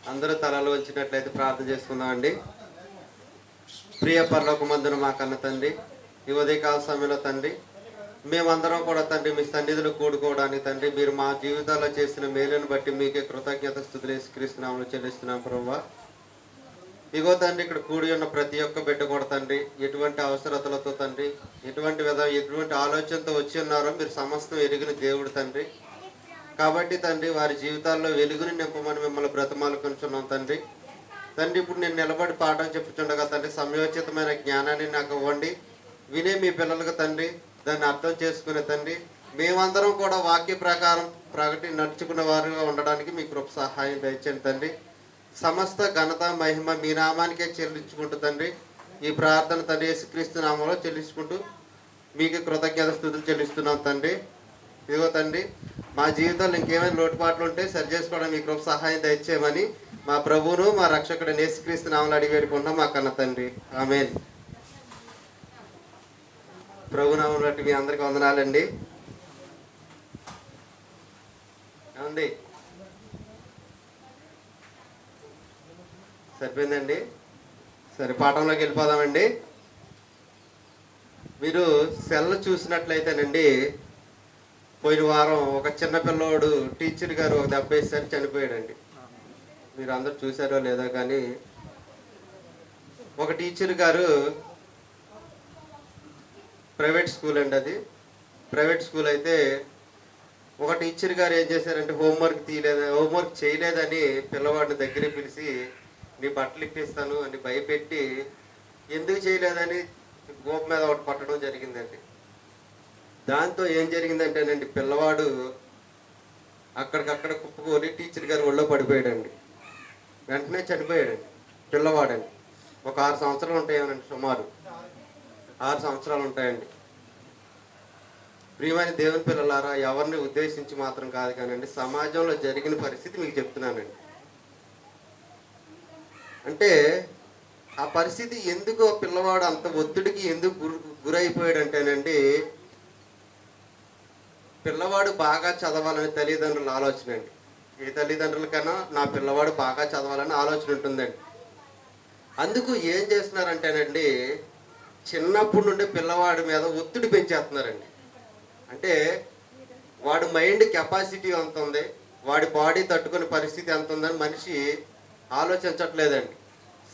అందరూ తలలు వంచినట్లయితే ప్రార్థన చేసుకుందామండి. ప్రియ పరలోకమందున మా కన్న తండ్రి, ఈ ఉదయకాల సమయంలో తండ్రి, మేమందరం కూడా తండ్రి మీ సన్నిధిలో కూడుకోవడానికి తండ్రి మీరు మా జీవితాల్లో చేసిన మేలును బట్టి మీకే కృతజ్ఞత స్తుతులు యేసుక్రీస్తునామములో చెల్లిస్తున్నాం ప్రభువా. ఇగో తండ్రి, ఇక్కడ కూడి ఉన్న ప్రతి ఒక్క బిడ్డ కూడా తండ్రి ఎటువంటి అవసరతలతో తండ్రి ఎటువంటి ఆలోచనతో వచ్చి ఉన్నారో మీరు సమస్తం ఎరిగిన దేవుడు తండ్రి. కాబట్టి తండ్రి వారి జీవితాల్లో వెలుగుని నింపమని మిమ్మల్ని బ్రతమాలుకొంచున్నాం తండ్రి. తండ్రి ఇప్పుడు నేను నిలబడి పాఠం చెప్పుచుండగా తండ్రి సమయోచితమైన జ్ఞానాన్ని నాకు ఇవ్వండి. వినే మీ పిల్లలకు తండ్రి దాన్ని అర్థం చేసుకునే తండ్రి మేమందరం కూడా వాక్య ప్రకారం నడుచుకున్న వారుగా ఉండడానికి మీ కృప సహాయం దయచేయండి తండ్రి. సమస్త ఘనత మహిమ మీ నామానికే చెల్లించుకుంటూ తండ్రి ఈ ప్రార్థన తండ్రి యేసుక్రీస్తు నామంలో చెల్లించుకుంటూ మీకు కృతజ్ఞత స్తుతులు చెల్లిస్తున్నాం తండ్రి. ఇదిగో తండ్రి, మా జీవితంలో ఇంకేమైనా లోటుపాట్లు ఉంటే సరి చేసుకోవడం మీ కృప సహాయం దయచేయమని మా ప్రభువును మా రక్షకుడు యేసుక్రీస్తు నామములో అడిగి వేడుకుంటాం మా కన్న తండ్రి. ఆమేన్. ప్రభు నామమును బట్టి మీ అందరికీ వందనాలండి. ఏమండి, సరిపోయిందండి? సరే, పాఠంలోకి వెళ్ళిపోదామండి. మీరు సెల్ చూసినట్లయితేనండి, పోయిన వారం ఒక చిన్న పిల్లోడు టీచర్ గారు ఒక దెబ్బ వేసారి చనిపోయాడండి. మీరు అందరు చూసారో లేదో కానీ ఒక టీచర్ గారు, ప్రైవేట్ స్కూల్ అండి, అది ప్రైవేట్ స్కూల్ అయితే ఒక టీచర్ గారు ఏం చేశారంటే హోంవర్క్ చేయలేదని పిల్లవాడిని దగ్గర పిలిచి నీ బట్టలు ఇప్పిస్తాను అని భయపెట్టి ఎందుకు చేయలేదని గోప మీద ఒకటి పట్టడం జరిగిందండి. దాంతో ఏం జరిగిందంటేనండి, పిల్లవాడు అక్కడికక్కడ కుప్పుకొని టీచర్ గారు ఒళ్ళో పడిపోయాడండి. వెంటనే చనిపోయాడండి పిల్లవాడండి. ఒక 6 సంవత్సరాలు ఉంటాయేమోనండి, సుమారు 6 సంవత్సరాలు ఉంటాయండి. ప్రియమైన దేవుని పిల్లలారా, ఎవరిని ఉద్దేశించి మాత్రం కాదు కానండి, సమాజంలో జరిగిన పరిస్థితి మీకు చెప్తున్నానండి. అంటే ఆ పరిస్థితి ఎందుకు పిల్లవాడు అంత ఒత్తిడికి ఎందుకు గురైపోయాడంటేనండి, పిల్లవాడు బాగా చదవాలని తల్లిదండ్రుల ఆలోచన అండి. ఏ తల్లిదండ్రులకైనా నా పిల్లవాడు బాగా చదవాలని ఆలోచన ఉంటుందండి. అందుకు ఏం చేస్తున్నారంటేనండి, చిన్నప్పటి నుండి పిల్లవాడి మీద ఒత్తిడి పెంచేస్తున్నారండి. అంటే వాడి మైండ్ కెపాసిటీ ఎంత ఉంది, వాడి బాడీ తట్టుకునే పరిస్థితి ఎంత ఉందని మనిషి ఆలోచించట్లేదండి.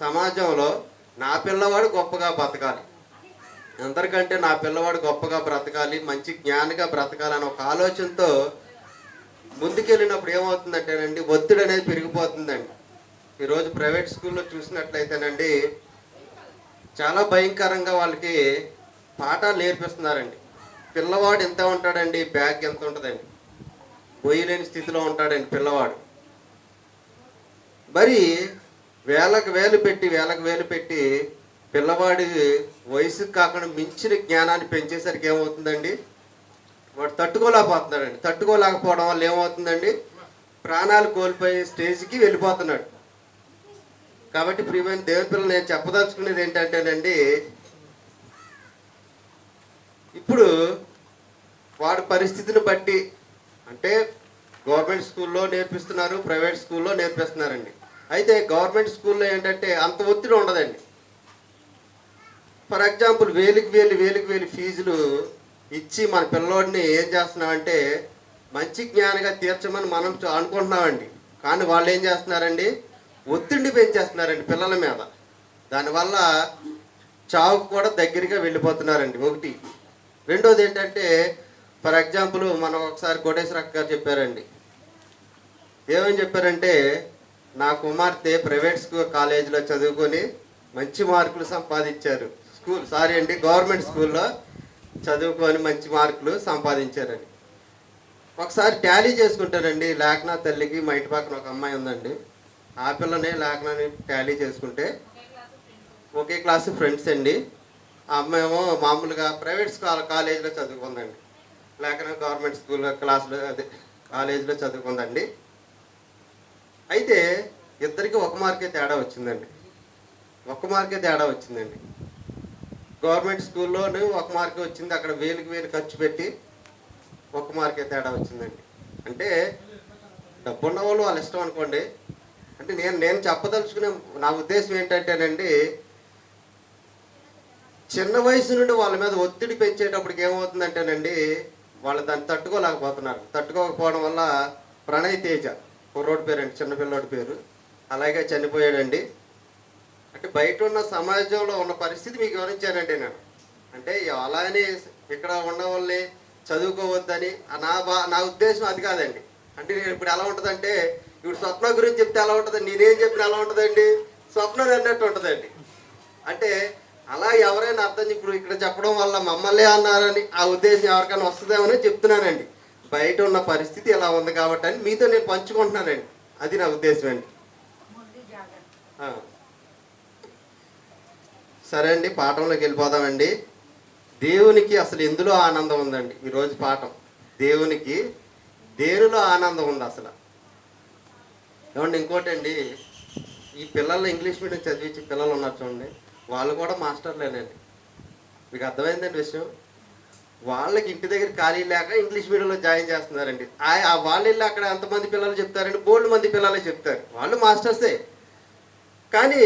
సమాజంలో నా పిల్లవాడు గొప్పగా బతకాలి, అందరికంటే నా పిల్లవాడు గొప్పగా బ్రతకాలి, మంచి జ్ఞానిగా బ్రతకాలని ఒక ఆలోచనతో ముందుకెళ్ళినప్పుడు ఏమవుతుందంటేనండి, ఒత్తిడి అనేది పెరిగిపోతుందండి. ఈరోజు ప్రైవేట్ స్కూల్లో చూసినట్లయితేనండి చాలా భయంకరంగా వాళ్ళకి పాఠాలు నేర్పిస్తున్నారండి. పిల్లవాడు ఎంత ఉంటాడండి, బ్యాగ్ ఎంత ఉంటుందండి, పోయలేని స్థితిలో ఉంటాడండి పిల్లవాడు. మరి వేలకు వేలు పెట్టి పిల్లవాడి వయసుకు కాకుండా మించిన జ్ఞానాన్ని పెంచేసరికి ఏమవుతుందండి, వాడు తట్టుకోలేకపోతున్నాడండి. తట్టుకోలేకపోవడం వల్ల ఏమవుతుందండి, ప్రాణాలు కోల్పోయే స్టేజ్కి వెళ్ళిపోతున్నాడు. కాబట్టి ప్రియమైన దేవుని పిల్లలు నేను చెప్పదలుచుకునేది ఏంటంటేనండి, ఇప్పుడు వాడి పరిస్థితిని బట్టి, అంటే గవర్నమెంట్ స్కూల్లో నేర్పిస్తున్నారు, ప్రైవేట్ స్కూల్లో నేర్పిస్తున్నారండి. అయితే గవర్నమెంట్ స్కూల్లో ఏంటంటే అంత ఒత్తిడి ఉండదండి. ఫర్ ఎగ్జాంపుల్ వేలకు వేలు ఫీజులు ఇచ్చి మన పిల్లోడిని ఏం చేస్తున్నామంటే మంచి జ్ఞానిగా తీర్చమని మనం అనుకుంటున్నామండి. కానీ వాళ్ళు ఏం చేస్తున్నారండి, ఒత్తిడిని పెంచేస్తున్నారండి పిల్లల మీద. దానివల్ల చావుకు కూడా దగ్గరగా వెళ్ళిపోతున్నారండి. ఒకటి. రెండోది ఏంటంటే, ఫర్ ఎగ్జాంపుల్ మనం ఒకసారి కోటేశ్వర గారు చెప్పారండి. ఏమని చెప్పారంటే, నా కుమార్తె ప్రైవేట్ కాలేజీలో చదువుకొని మంచి మార్కులు సంపాదించారు. గవర్నమెంట్ స్కూల్లో చదువుకొని మంచి మార్కులు సంపాదించారండి. ఒకసారి టాలీ చేసుకుంటారండి. లేఖనా తల్లికి మా ఇంటి పక్కన ఒక అమ్మాయి ఉందండి. ఆ పిల్లని లేఖనాన్ని టాలీ చేసుకుంటే ఒకే క్లాసు ఫ్రెండ్స్ అండి. ఆ అమ్మాయి ఏమో మామూలుగా ప్రైవేట్ కాలేజీలో చదువుకుందండి. లేఖన గవర్నమెంట్ స్కూల్లో కాలేజీలో చదువుకుందండి. అయితే ఇద్దరికి ఒక మార్కే తేడా వచ్చిందండి. గవర్నమెంట్ స్కూల్లోనే ఒక మార్కే వచ్చింది, అక్కడ వేలు ఖర్చు పెట్టి ఒక మార్కే తేడా వచ్చిందండి. అంటే డబ్బున్న వాళ్ళు వాళ్ళ ఇష్టం అనుకోండి, అంటే నేను చెప్పదలుచుకునే నా ఉద్దేశం ఏంటంటేనండి, చిన్న వయసు నుండి వాళ్ళ మీద ఒత్తిడి పెంచేటప్పటికి ఏమవుతుందంటేనండి, వాళ్ళు దాన్ని తట్టుకోలేకపోతున్నారు. తట్టుకోకపోవడం వల్ల ప్రణయ్ తేజ కుర్రోడి పేరండి, చిన్నపిల్లోడి పేరు, అలాగే చనిపోయాడండి. అంటే బయట ఉన్న సమాజంలో ఉన్న పరిస్థితి మీకు వివరించానండి నేను. అంటే అలా అని ఇక్కడ ఉన్న వాళ్ళని చదువుకోవద్దని నా ఉద్దేశం అది కాదండి. అంటే నేను ఇప్పుడు ఎలా ఉంటుందంటే, ఇప్పుడు స్వప్న గురించి చెప్తే ఎలా ఉంటుంది, నేనేం చెప్పిన ఎలా ఉంటుందండి, స్వప్న అన్నట్టు ఉంటుందండి. అంటే అలా ఎవరైనా అర్థం ఇప్పుడు ఇక్కడ చెప్పడం వల్ల మమ్మల్ని అన్నారని ఆ ఉద్దేశం ఎవరికైనా వస్తుందేమని చెప్తున్నానండి. బయట ఉన్న పరిస్థితి ఎలా ఉంది కాబట్టి అని మీతో నేను పంచుకుంటున్నానండి. అది నా ఉద్దేశం అండి. సరే అండి, పాఠంలోకి వెళ్ళిపోదామండి. దేవునికి అసలు ఎందులో ఆనందం ఉందండి? ఈరోజు పాఠం, దేవునికి దేనిలో ఆనందం ఉంది అసలు. ఏమండి, ఇంకోటండి, ఈ పిల్లలు ఇంగ్లీష్ మీడియం చదివించి పిల్లలు ఉన్నారు చూడండి, వాళ్ళు కూడా మాస్టర్లేనండి. మీకు అర్థమైందండి విషయం. వాళ్ళకి ఇంటి దగ్గర ఖాళీ లేక ఇంగ్లీష్ మీడియంలో జాయిన్ చేస్తున్నారండి. వాళ్ళు వెళ్ళి అక్కడ ఎంతమంది పిల్లలు చెప్తారండి, బోల్డ్ మంది పిల్లలే చెప్తారు, వాళ్ళు మాస్టర్సే. కానీ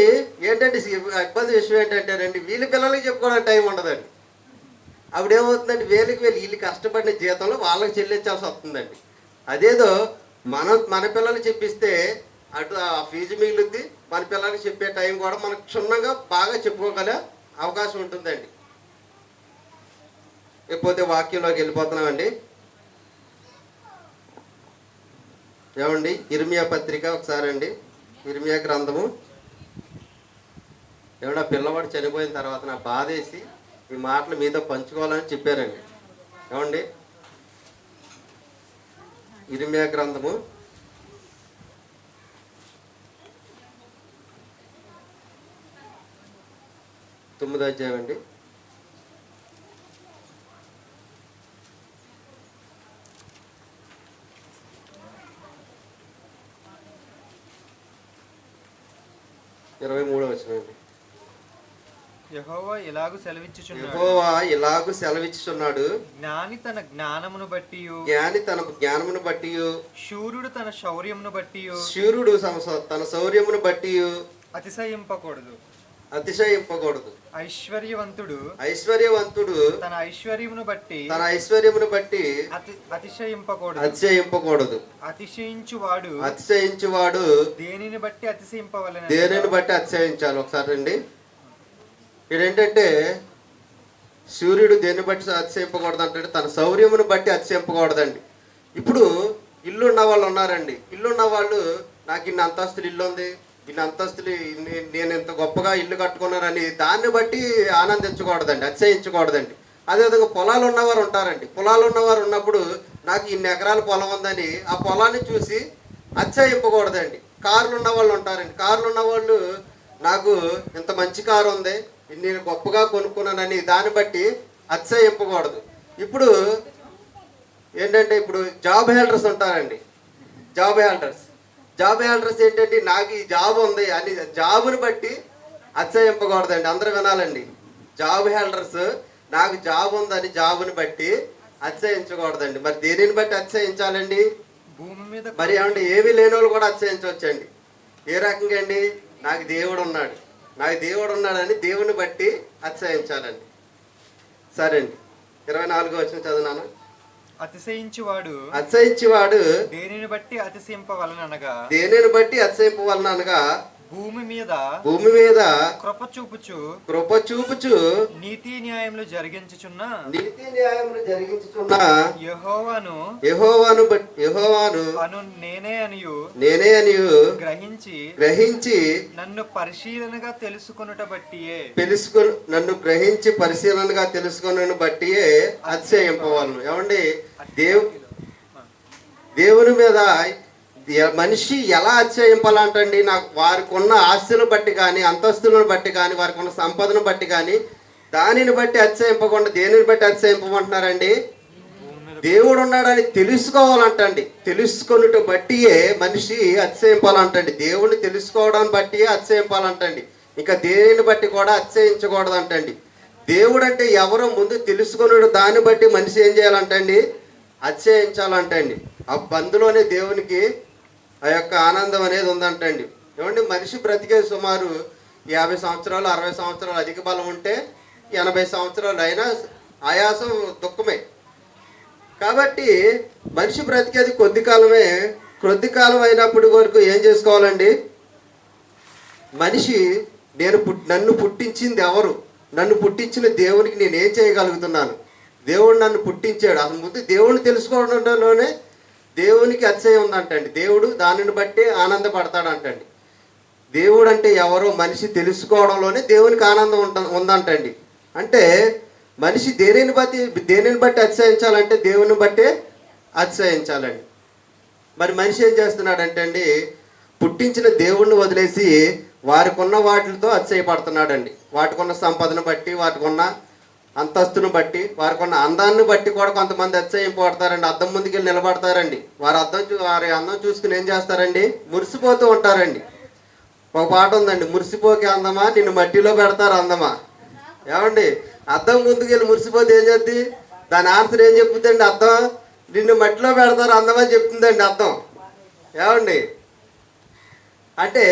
ఏంటంటే ఇబ్బంది విషయం ఏంటంటేనండి, వీళ్ళ పిల్లలకి చెప్పుకోవడానికి టైం ఉండదండి. అప్పుడు ఏమవుతుందండి, వీళ్ళు కష్టపడిన జీతంలో వాళ్ళకి చెల్లించాల్సి వస్తుందండి. అదేదో మన పిల్లలు చెప్పిస్తే అటు ఆ ఫీజు మిగులుద్ది, మన పిల్లలకి చెప్పే టైం కూడా మనకు క్షుణ్ణంగా బాగా చెప్పుకోగల అవకాశం ఉంటుందండి. లేకపోతే వాక్యంలోకి వెళ్ళిపోతున్నామండి. ఏమండి, ఇర్మియా పత్రిక ఒకసారి అండి, ఇర్మియా గ్రంథము. ఏమన్నా పిల్లవాడు చనిపోయిన తర్వాత నా బాధేసి ఈ మాటలు మీతో పంచుకోవాలని చెప్పారండి. ఏమండి, ఇర్మియా గ్రంథము 9వ అధ్యాయం అండి. ఇరవై 23వ వచనం అండి. యెహోవా ఇలాగు సెలవిచ్చుచున్నాడు, జ్ఞాని తన జ్ఞానమును బట్టి, శూరుడు తన శౌర్యమును తన శౌర్యమును బట్టి అతిశయింపకూడదు. ఐశ్వర్యవంతుడు తన ఐశ్వర్యమును బట్టి అతిశయింపకూడదు. అతిశయించువాడు దేనిని బట్టి అతిశయించాలి. ఒకసారి అండి, ఇదేంటంటే సూర్యుడు దేన్ని బట్టి అతిశయింపకూడదు అంటే తన శౌర్యమును బట్టి అతిశయింపకూడదండి. ఇప్పుడు ఇల్లు ఉన్న వాళ్ళు ఉన్నారండి, ఇల్లున్న వాళ్ళు నాకు ఇన్ని అంతస్తులు ఇల్లు ఉంది, ఇన్ని అంతస్తులు, నేను ఇంత గొప్పగా ఇల్లు కట్టుకున్నానని దాన్ని బట్టి ఆనందించకూడదండి, అతిశయించకూడదండి. అదేవిధంగా పొలాలు ఉన్నవారు ఉంటారండి, పొలాలు ఉన్నవారు ఉన్నప్పుడు నాకు ఇన్ని ఎకరాల పొలం ఉందని ఆ పొలాన్ని చూసి అతిశయింపకూడదండి. కార్లు ఉన్న వాళ్ళు ఉంటారండి, కార్లు ఉన్న వాళ్ళు నాకు ఇంత మంచి కారు ఉంది, నేను గొప్పగా కొనుక్కున్నానని దాన్ని బట్టి అతిశయింపకూడదు. ఇప్పుడు ఏంటంటే, ఇప్పుడు జాబ్ హోల్డర్స్ ఉంటారండి, జాబ్ హోల్డర్స్ ఏంటంటే నాకు ఈ జాబ్ ఉంది అని జాబుని బట్టి అతిశయింపకూడదండి. అందరూ వినాలండి, జాబ్ హోల్డర్స్ నాకు జాబ్ ఉందని జాబుని బట్టి అతిశయించకూడదండి. మరి దేనిని బట్టి అతిశయించాలండి? భూమి మీద. మరి ఏమంటే ఏమీ లేని వాళ్ళు కూడా అతిశయించవచ్చండి. ఏ రకంగా అండి? నాకు దేవుడు ఉన్నాడని దేవుని బట్టి అతిశయించాలండి. సరే అండి, 24వ వచనం చదువునాను. అతిశయించువాడు దేనిని బట్టి అతిశయింపవలననగా భూమి మీద కృప చూపుచు నీతి న్యాయములు జరిగించుచున్న యెహోవాను అను నేనే అనియు గ్రహించి నన్ను పరిశీలనగా తెలుసుకొనుట బట్టియే అతిశయింపవలను. ఏమండి, దేవుని మీద మనిషి ఎలా అతిశయింపాలంటండి? నాకు వారికి ఉన్న ఆస్తులను బట్టి కానీ, అంతస్తులను బట్టి కానీ, వారికి ఉన్న సంపదను బట్టి కానీ, దానిని బట్టి అతిశయింపకుండా దేనిని బట్టి అతిశయింపమంటున్నారండి? దేవుడు ఉన్నాడని తెలుసుకోవాలంటండి. తెలుసుకొనుట బట్టియే మనిషి అతిశయింపాలంటండి. దేవుడిని తెలుసుకోవడాన్ని బట్టియే అతిశయింపాలంటండి. ఇంకా దేనిని బట్టి కూడా అతిశయించకూడదంటండి. దేవుడు అంటే ఎవరో ముందు తెలుసుకొనుడు, దాన్ని బట్టి మనిషి ఏం చేయాలంటండి? అతిశయించాలంటండి. అందులోనే దేవునికి ఆ యొక్క ఆనందం అనేది ఉందంటండి. ఏమండి మనిషి బ్రతికే సుమారు 50 సంవత్సరాలు 60 సంవత్సరాలు అధిక బలం ఉంటే 80 సంవత్సరాలు అయినా ఆయాసం దుఃఖమే. కాబట్టి మనిషి బ్రతికేది కొద్ది కాలమే. కొద్ది కాలం అయినప్పటి వరకు ఏం చేసుకోవాలండి? మనిషి నన్ను పుట్టించింది ఎవరు? నన్ను పుట్టించిన దేవునికి నేను ఏం చేయగలుగుతున్నాను? దేవుడు నన్ను పుట్టించాడు. అసలు ముందు దేవుడిని తెలుసుకోవడంలోనే దేవునికి అతిశయం ఉందంటండి. దేవుడు దానిని బట్టి ఆనందపడతాడంటండి. దేవుడు అంటే ఎవరో మనిషి తెలుసుకోవడంలోనే దేవునికి ఆనందం ఉందంటండి. అంటే మనిషి దేనిని బట్టి అతిశయించాలంటే దేవుని బట్టే అతిశయించాలండి. మరి మనిషి ఏం చేస్తున్నాడంటే అండి, పుట్టించిన దేవుణ్ణి వదిలేసి వారికున్న వాటితో అతిశయపడుతున్నాడండి. వాటికున్న సంపదను బట్టి, వాటికున్న అంతస్తును బట్టి, వారికున్న అందాన్ని బట్టి కూడా కొంతమంది అతిశయింపడతారండి. అద్దం ముందుకెళ్ళి నిలబడతారండి. వారి అందం చూసుకుని ఏం చేస్తారండి? మురిసిపోతూ ఉంటారండి. ఒక పాట ఉందండి, మురిసిపోకే అందమా నిన్ను మట్టిలో పెడతారు అందమా. ఏమండి అద్దం ముందుకెళ్ళి మురిసిపోతే ఏం చేద్ది? దాని ఆన్సర్ ఏం చెప్తుందండి? అద్దం నిన్ను మట్టిలో పెడతారు అందమని చెప్తుందండి అద్దం. ఏమండి అంటే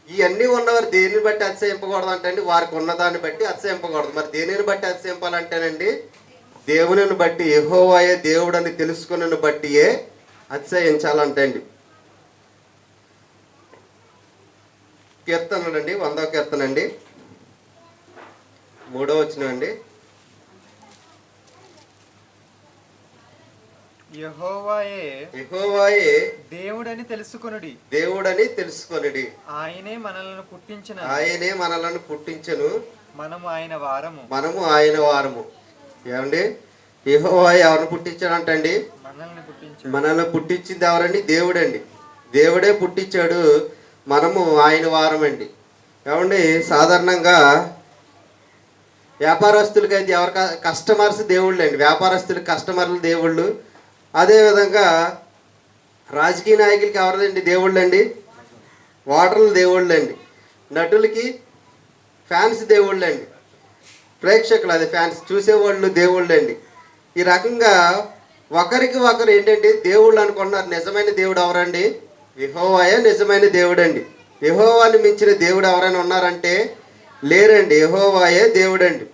ఇవన్నీ ఉన్నవారు దేనిని బట్టి అతిశయింపకూడదు అంటే అండి, వారికి ఉన్నదాన్ని బట్టి అతిశయింపకూడదు. మరి దేనిని బట్టి అతిశయింపాలంటేనండి, దేవునిని బట్టి, యెహోవాయే దేవుడని తెలుసుకుని బట్టియే అతిశయించాలంటండి. కీర్తనలండి 100వ కీర్తన అండి 3వ వచనం అండి. యెహోవాయే దేవుడని తెలుసుకొనుడి. ఆయనే మనలను పుట్టించెను. మనము ఆయన వారము. ఏమండి యెహోవాయే ఎవరిని పుట్టించాడంటండి? మనల్ని పుట్టించింది ఎవరండి? దేవుడండి. దేవుడే పుట్టించాడు. మనము ఆయన వారమండి. ఏమండి సాధారణంగా వ్యాపారస్తులకైతే ఎవరు కస్టమర్స్ దేవుళ్ళు అండి. వ్యాపారస్తులకి కస్టమర్లు దేవుళ్ళు. అదేవిధంగా రాజకీయ నాయకులకి ఎవరిదండి దేవుళ్ళు అండి? ఓటర్లు దేవుళ్ళు అండి. నటులకి ఫ్యాన్స్ దేవుళ్ళు అండి. ప్రేక్షకులు అదే ఫ్యాన్స్ చూసేవాళ్ళు దేవుళ్ళు అండి. ఈ రకంగా ఒకరికి ఒకరు ఏంటంటే దేవుళ్ళు అనుకున్నారు. నిజమైన దేవుడు ఎవరండి? యెహోవాయే నిజమైన దేవుడు అండి. యెహోవాని మించిన దేవుడు ఎవరైనా ఉన్నారంటే లేరండి. యెహోవాయే దేవుడండి.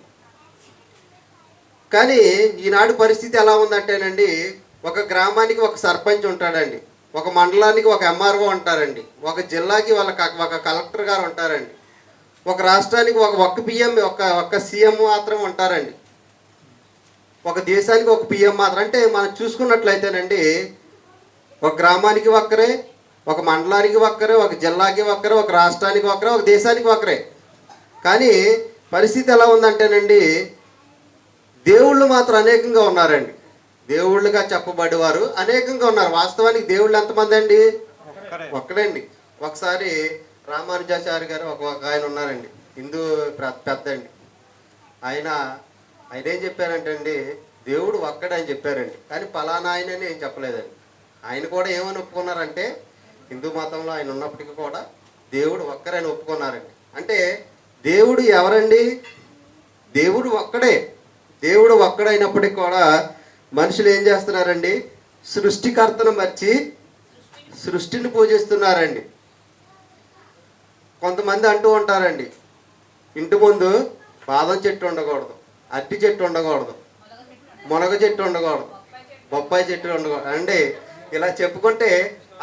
కానీ ఈనాడు పరిస్థితి ఎలా ఉందంటేనండి, ఒక గ్రామానికి ఒక సర్పంచ్ ఉంటాడండి, ఒక మండలానికి ఒక ఎంఆర్ఓ ఉంటారండి, ఒక జిల్లాకి ఒక కలెక్టర్ గారు ఉంటారండి, ఒక రాష్ట్రానికి ఒక పిఎం ఒక సీఎం మాత్రం ఉంటారండి, ఒక దేశానికి ఒక పిఎం మాత్రం. అంటే మనం చూసుకున్నట్లయితేనండి, ఒక గ్రామానికి ఒక్కరే, ఒక మండలానికి ఒక్కరే, ఒక జిల్లాకి ఒక్కరే, ఒక రాష్ట్రానికి ఒక్కరే, ఒక దేశానికి ఒక్కరే. కానీ పరిస్థితి ఎలా ఉందంటేనండి, దేవుళ్ళు మాత్రం అనేకంగా ఉన్నారండి. దేవుళ్ళుగా చెప్పబడేవారు అనేకంగా ఉన్నారు. వాస్తవానికి దేవుళ్ళు ఎంతమంది అండి? ఒక్కడండి. ఒకసారి రామానుజాచార్య గారు ఒక ఆయన ఉన్నారండి, హిందూ పెద్ద అండి. ఆయన ఏం చెప్పారంటే అండి, దేవుడు ఒక్కడని చెప్పారండి. కానీ పలానా ఆయన అని ఏం చెప్పలేదండి. ఆయన కూడా ఏమని ఒప్పుకున్నారంటే, హిందూ మతంలో ఆయన ఉన్నప్పటికీ కూడా దేవుడు ఒక్కరని ఒప్పుకున్నారండి. అంటే దేవుడు ఎవరండి? దేవుడు ఒక్కడే. దేవుడు ఒక్కడైనప్పటికీ కూడా మనుషులు ఏం చేస్తున్నారండి? సృష్టికర్తను మర్చి సృష్టిని పూజిస్తున్నారండి. కొంతమంది అంటూ ఉంటారండి, ఇంటి ముందు బాదం చెట్టు ఉండకూడదు, అరటి చెట్టు ఉండకూడదు, మునగ చెట్టు ఉండకూడదు, బొప్పాయి చెట్టు ఉండకూడదు అండి. ఇలా చెప్పుకుంటే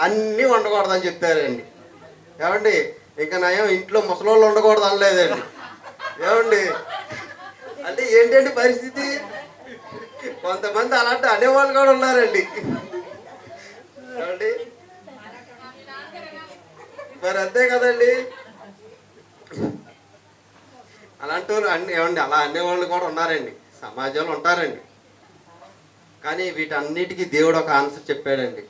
అన్నీ ఉండకూడదని చెప్తారండి. ఏమండి ఇంకా నయం ఇంట్లో ముసలోళ్ళు ఉండకూడదు అనలేదండి. ఏమండి అంటే ఏంటండి పరిస్థితి? కొంతమంది అలాంటి అనేవాళ్ళు కూడా ఉన్నారండి. ఏమండి మరి అంతే కదండి. అలాంటి వాళ్ళు ఏమండి అలా అనేవాళ్ళు కూడా ఉన్నారండి, సమాజంలో ఉంటారండి. కానీ వీటన్నిటికీ దేవుడు ఒక ఆన్సర్ చెప్పాడండి.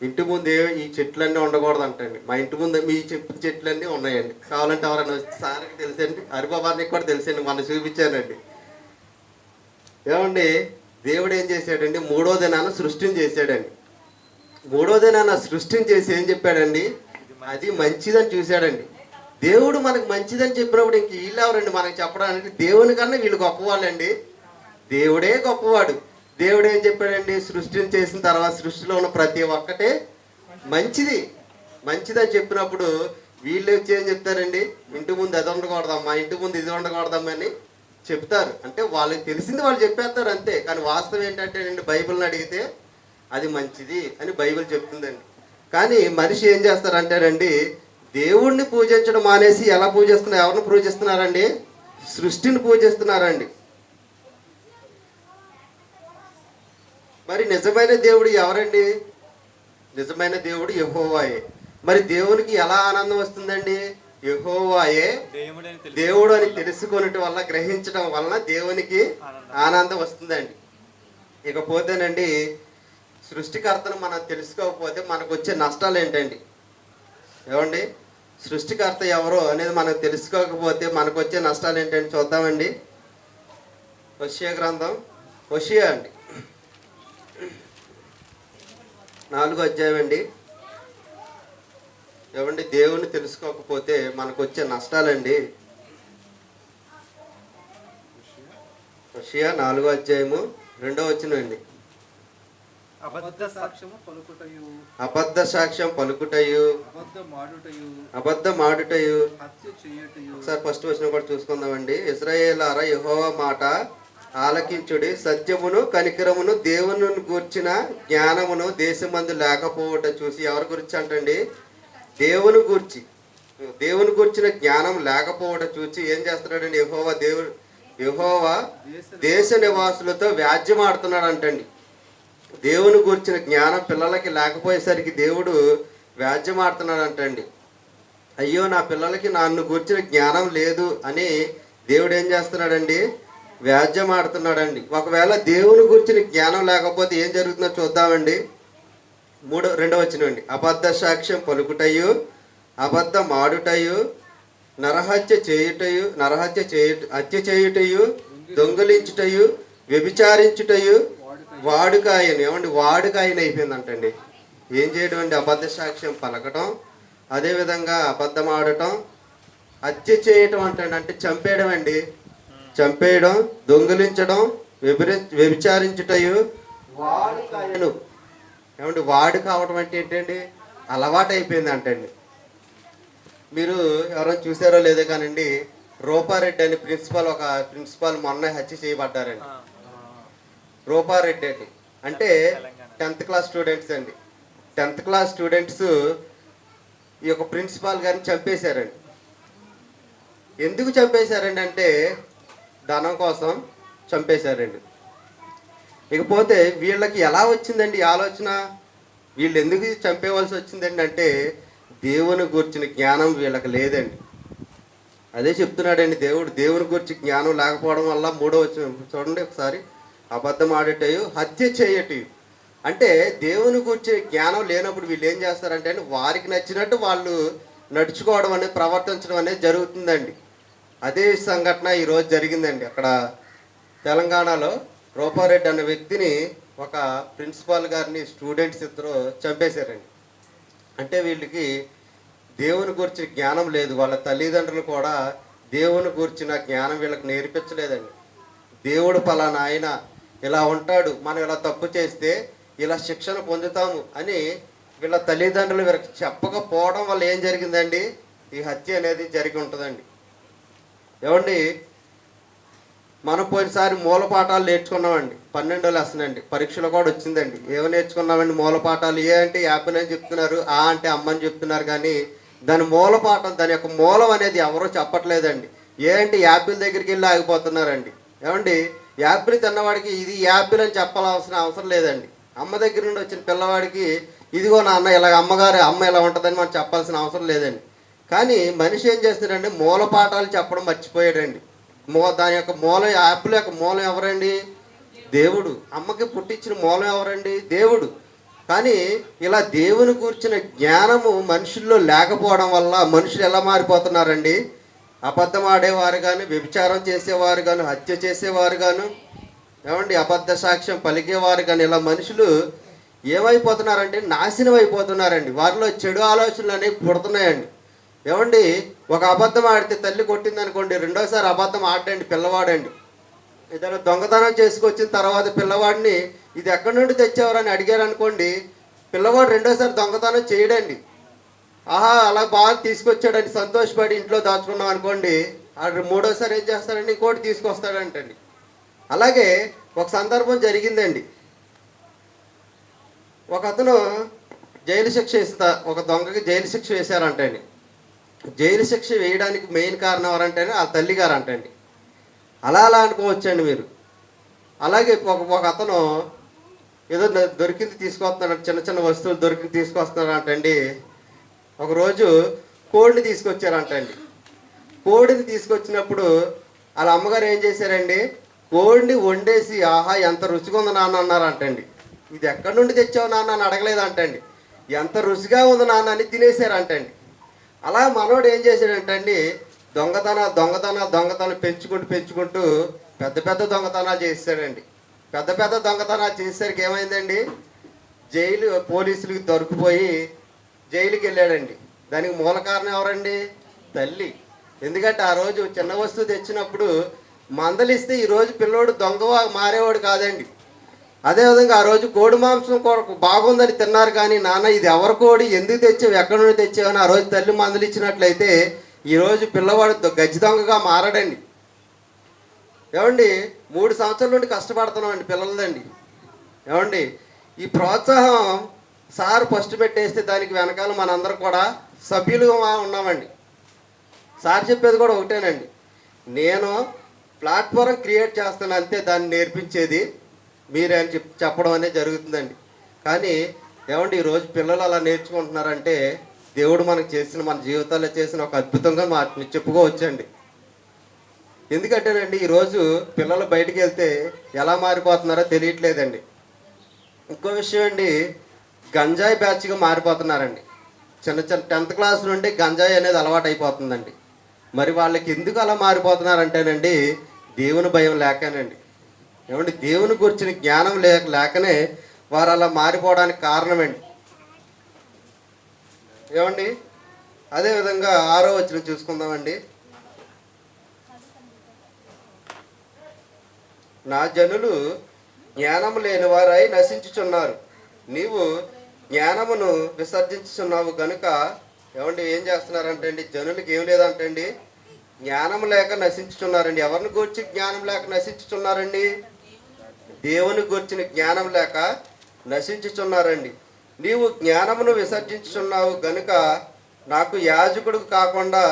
ఇంటి ముందు ఈ చెట్లన్నీ ఉండకూడదు అంటండి. మా ఇంటి ముందు మీ చెట్లన్నీ ఉన్నాయండి. కావాలంటే ఎవరైనా సార్కి తెలుసండి, హరిబాబానికి కూడా తెలుసండి, మనం చూపించానండి. ఏమండి దేవుడు ఏం చేశాడండి? 3వ దినాన సృష్టిని చేశాడండి. 3వ దినాన సృష్టిని చేసి ఏం చెప్పాడండి? అది మంచిదని చూశాడండి. దేవుడు మనకు మంచిదని చెప్పినప్పుడు ఇంక వీళ్ళు ఎవరండి మనకు చెప్పడానికి? దేవుని కన్నా వీళ్ళు గొప్పవాళ్ళండి. దేవుడే గొప్పవాడు. దేవుడు ఏం చెప్పాడండి? సృష్టిని చేసిన తర్వాత సృష్టిలో ఉన్న ప్రతి ఒక్కటే మంచిది. మంచిదని చెప్పినప్పుడు వీళ్ళు వచ్చి ఏం చెప్తారండి, ఇంటి ముందు అది ఉండకూడదమ్మా, ఇంటి ముందు ఇది ఉండకూడదమ్మా అని చెప్తారు. అంటే వాళ్ళకి తెలిసింది వాళ్ళు చెప్పేస్తారు అంతే. కానీ వాస్తవం ఏంటంటే అండి, బైబిల్ని అడిగితే అది మంచిది అని బైబిల్ చెప్తుందండి. కానీ మనిషి ఏం చేస్తారంటేనండి, దేవుణ్ణి పూజించడం మానేసి ఎలా పూజిస్తున్నారు, ఎవరిని పూజిస్తున్నారండి? సృష్టిని పూజిస్తున్నారండి. మరి నిజమైన దేవుడు ఎవరండి? నిజమైన దేవుడు యెహోవాయే. మరి దేవునికి ఎలా ఆనందం వస్తుందండి? యెహోవాయే దేవుడు అని తెలుసుకొనటం వల్ల, గ్రహించడం వలన దేవునికి ఆనందం వస్తుందండి. ఇకపోతేనండి, సృష్టికర్తను మనం తెలుసుకోకపోతే మనకు వచ్చే నష్టాలు ఏంటండి? ఏమండి, సృష్టికర్త ఎవరో అనేది మనం తెలుసుకోకపోతే మనకు వచ్చే నష్టాలు ఏంటండి చూద్దామండి. హోషేయ గ్రంథం, హోషేయ అండి 4వ అధ్యాయం అండి. ఏమండి, దేవుణ్ణి తెలుసుకోకపోతే మనకు వచ్చే నష్టాలండి. హోషేయ 4వ అధ్యాయము 2వ వచనం అండి. అబద్ధ సాక్ష్యము పలుకుటయు, అబద్ధ సాక్ష్యం పలుకుటయు, అబద్ధమాడుటయు, హత్య చేయుటయు. ఒకసారి ఫస్ట్ వచనం కూడా చూసుకుందామండి. ఇశ్రాయేలారా, యెహోవా మాట ఆలకించుడి, సత్యమును కనికరమును దేవుని గూర్చిన జ్ఞానమును దేశమందు లేకపోవట చూసి. ఎవరి గురించి అంటండి? దేవుని గూర్చిన జ్ఞానం లేకపోవట చూసి ఏం చేస్తున్నాడండి యెహోవా దేశ నివాసులతో వ్యాజ్యం ఆడుతున్నాడు అంటండి. దేవుని గూర్చిన జ్ఞానం పిల్లలకి లేకపోయేసరికి దేవుడు వ్యాజ్యం ఆడుతున్నాడు అంటండి. అయ్యో, నా పిల్లలకి నన్ను గూర్చిన జ్ఞానం లేదు అని దేవుడు ఏం చేస్తున్నాడండి? వ్యాజ్యం ఆడుతున్నాడండి. ఒకవేళ దేవుని గురించిన జ్ఞానం లేకపోతే ఏం జరుగుతుందో చూద్దామండి. 2వ వచనం అండి. అబద్ధ సాక్ష్యం పలుకుటయు, అబద్ధం ఆడుటయు, హత్య చేయుటయు, దొంగిలించుటయు, వ్యభిచారించుటయు, వాడుకాయని. ఏమండి, వాడుకాయని అయిపోయిందంటండి. ఏం చేయడం అండి? అబద్ధ సాక్ష్యం పలకటం, అదేవిధంగా అబద్ధం ఆడటం, హత్య చేయటం అంటే చంపేయడం అండి. చంపేయడం, దొంగిలించడం, వ్యభిచారించుటయు, వాడుకాయను. ఏమండి, వాడు కావడం అంటే ఏంటండి? అలవాటు అయిపోయింది అంటండి. మీరు ఎవరైనా చూసారో లేదో కానండి, రూపారెడ్డి అని ఒక ప్రిన్సిపాల్ మొన్న హత్య చేయబడ్డారండి. రూపారెడ్డి అండి అంటే 10th క్లాస్ స్టూడెంట్స్ అండి. 10th క్లాస్ స్టూడెంట్స్ ఈ యొక్క ప్రిన్సిపాల్ గారిని చంపేశారండి. ఎందుకు చంపేశారండి అంటే ధనం కోసం చంపేశారండి. ఇకపోతే వీళ్ళకి ఎలా వచ్చిందండి ఈ ఆలోచన? వీళ్ళు ఎందుకు చంపేవలసి వచ్చిందండి అంటే దేవుని గురించిన జ్ఞానం వీళ్ళకి లేదండి. అదే చెప్తున్నాడండి దేవుడు. దేవుని గురించి జ్ఞానం లేకపోవడం వల్ల 3వ వచనం చూడండి ఒకసారి. అబద్ధం ఆడేటయు, హత్య చేయటయు. అంటే దేవుని గురించి జ్ఞానం లేనప్పుడు వీళ్ళు ఏం చేస్తారంటే వారికి నచ్చినట్టు వాళ్ళు నడుచుకోవడం అనేది, ప్రవర్తించడం అనేది జరుగుతుందండి. అదే సంఘటన ఈరోజు జరిగిందండి. అక్కడ తెలంగాణలో రూపారెడ్డి అనే వ్యక్తిని ఒక ప్రిన్సిపాల్ గారిని స్టూడెంట్స్ ఇద్దరు చంపేశారండి. అంటే వీళ్ళకి దేవుని గురించి జ్ఞానం లేదు. వాళ్ళ తల్లిదండ్రులు కూడా దేవుని గురించిన జ్ఞానం వీళ్ళకి నేర్పించలేదండి. దేవుడు పలానా ఆయన ఇలా ఉంటాడు, మనం ఇలా తప్పు చేస్తే ఇలా శిక్షణ పొందుతాము అని వీళ్ళ తల్లిదండ్రులు వీళ్ళకి చెప్పకపోవడం వల్ల ఏం జరిగిందండి? ఈ హత్య అనేది జరిగి ఉంటుందండి. ఏమండి, మనం పోయినసారి మూలపాఠాలు నేర్చుకున్నామండి. 12వ లెసన్ అండి. పరీక్షలో కూడా వచ్చిందండి. ఏమో నేర్చుకున్నామండి మూలపాఠాలు? ఏ అంటే యాపిల్ అని చెప్తున్నారు, ఆ అంటే అమ్మని చెప్తున్నారు. కానీ దాని మూలపాఠం, దాని యొక్క మూలం అనేది ఎవరో చెప్పట్లేదండి. ఏ అంటే యాపిల్ దగ్గరికి వెళ్ళి ఆగిపోతున్నారండి. ఏమండి, యాపిల్ తిన్నవాడికి ఇది యాపిల్ అని చెప్పాల్సిన అవసరం లేదండి. అమ్మ దగ్గర నుండి వచ్చిన పిల్లవాడికి ఇదిగో నాన్న ఇలా అమ్మ ఇలా ఉంటుందని మనం చెప్పాల్సిన అవసరం లేదండి. కానీ మనిషి ఏం చేస్తాడండి? మూలపాఠాలు చెప్పడం మర్చిపోయాడండి. దాని యొక్క మూలం, యాపిల్ యొక్క మూలం ఎవరండి? దేవుడు. అమ్మకి పుట్టించిన మూలం ఎవరండి? దేవుడు. కానీ ఇలా దేవుని కూర్చిన జ్ఞానము మనుషుల్లో లేకపోవడం వల్ల మనుషులు ఎలా మారిపోతున్నారండి? అబద్ధం ఆడేవారు కానీ, వ్యభిచారం చేసేవారు కానీ, హత్య చేసేవారు గాను, ఏమండి అబద్ధ సాక్ష్యం పలికేవారు కానీ, ఇలా మనుషులు ఏమైపోతున్నారంటే నాశనం అయిపోతున్నారండి. వారిలో చెడు ఆలోచనలు అనేవి పుడుతున్నాయండి. ఏమండి, ఒక అబద్ధం ఆడితే తల్లి కొట్టింది అనుకోండి, రెండోసారి అబద్ధం ఆడండి పిల్లవాడండి. ఏదైనా దొంగతనం చేసుకొచ్చిన తర్వాత పిల్లవాడిని ఇది ఎక్కడి నుండి తెచ్చేవారని అడిగారు అనుకోండి, పిల్లవాడు రెండోసారి దొంగతనం చేయడండి. ఆహా అలా బాగా తీసుకొచ్చాడని సంతోషపడి ఇంట్లో దాచుకున్నాం అనుకోండి, ఆడు మూడోసారి ఏం చేస్తాడండి, ఇంకోటి తీసుకొస్తాడంటండి. అలాగే ఒక సందర్భం జరిగిందండి. ఒక అతను జైలు శిక్ష ఒక దొంగకి జైలు శిక్ష వేశారంటండి. జైలు శిక్ష వేయడానికి మెయిన్ కారణం ఎవరంటే ఆ తల్లిగారు అంటండి. అలా అనుకోవచ్చండి మీరు. అలాగే ఒక అతను ఏదో దొరికింది తీసుకొస్తున్నాడు, చిన్న చిన్న వస్తువులు దొరికింది తీసుకొస్తున్నాడు అంటండి. ఒకరోజు కోడిని తీసుకొచ్చారంటండి. కోడిని తీసుకొచ్చినప్పుడు వాళ్ళ అమ్మగారు ఏం చేశారండి, కోడిని వండేసి ఆహా ఎంత రుచిగా ఉంది నాన్న అన్నారంటండి. ఇది ఎక్కడి నుండి తెచ్చావు నాన్న అని అడగలేదంటండి, ఎంత రుచిగా ఉంది నాన్న అని తినేశారంటండి. అలా మనోడు ఏం చేశాడంటండి, దొంగతనం పెంచుకుంటూ పెద్ద పెద్ద దొంగతనాలు చేశాడండి. పెద్ద పెద్ద దొంగతనాలు చేసేసరికి ఏమైందండి, పోలీసులకి దొరికిపోయి జైలుకి వెళ్ళాడండి. దానికి మూల కారణం ఎవరండి, తల్లి. ఎందుకంటే ఆ రోజు చిన్న వస్తువు తెచ్చినప్పుడు మందలిస్తే ఈరోజు పిల్లోడు దొంగగా మారేవాడు కాదండి. అదేవిధంగా ఆ రోజు కోడి మాంసం కొరకు బాగుందని తిన్నారు, కానీ నాన్న ఇది ఎవరి కోడి, ఎందుకు తెచ్చావు, ఎక్కడి నుండి తెచ్చావని ఆ రోజు తల్లి మందలిచ్చినట్లయితే ఈరోజు పిల్లవాడు గజ్జి దొంగగా మారడండి. ఏమండి 3 సంవత్సరాల నుండి కష్టపడుతున్నామండి పిల్లలదండి. ఏమండి ఈ ప్రోత్సాహం సార్ ఫస్ట్ పెట్టేస్తే దానికి వెనకాల మనందరం కూడా సభ్యులుగా ఉన్నామండి. సార్ చెప్పేది కూడా ఒకటేనండి, నేను ప్లాట్ఫారం క్రియేట్ చేస్తాను అంతే, దాన్ని నేర్పించేది మీరే అని చెప్పడం అనేది జరుగుతుందండి. కానీ ఏమండి ఈరోజు పిల్లలు అలా నేర్చుకుంటున్నారంటే దేవుడు మనకు చేసిన, మన జీవితాల్లో చేసిన ఒక అద్భుతంగా చెప్పుకోవచ్చండి. ఎందుకంటేనండి ఈరోజు పిల్లలు బయటికి వెళ్తే ఎలా మారిపోతున్నారో తెలియట్లేదండి. ఇంకో విషయం అండి, గంజాయి బ్యాచ్గా మారిపోతున్నారండి. చిన్న 10th క్లాస్ నుండి గంజాయి అనేది అలవాటు అయిపోతుందండి. మరి వాళ్ళకి ఎందుకు అలా మారిపోతున్నారంటేనండి దేవుని భయం లేకనండి. ఏమండి దేవుని గురించిన జ్ఞానం లేకనే వారు అలా మారిపోవడానికి కారణమండి. ఏమండి అదేవిధంగా 6వ వచనం చూసుకుందామండి. నా జనులు జ్ఞానము లేని వారై నశించుచున్నారు, నీవు జ్ఞానమును విసర్జించుచున్నావు కనుక. ఏమండి ఏం చేస్తున్నారంటే అండి, జనులకి ఏం లేదంటండి, జ్ఞానం లేక నశించుచున్నారండి. ఎవరిని గురించి జ్ఞానం లేక నశించుచున్నారండి, దేవుని గురించిన జ్ఞానం లేక నశించుచున్నారండి. నీవు జ్ఞానమును విసర్జించుచున్నావు గనుక నాకు యాజకుడు కాకుండా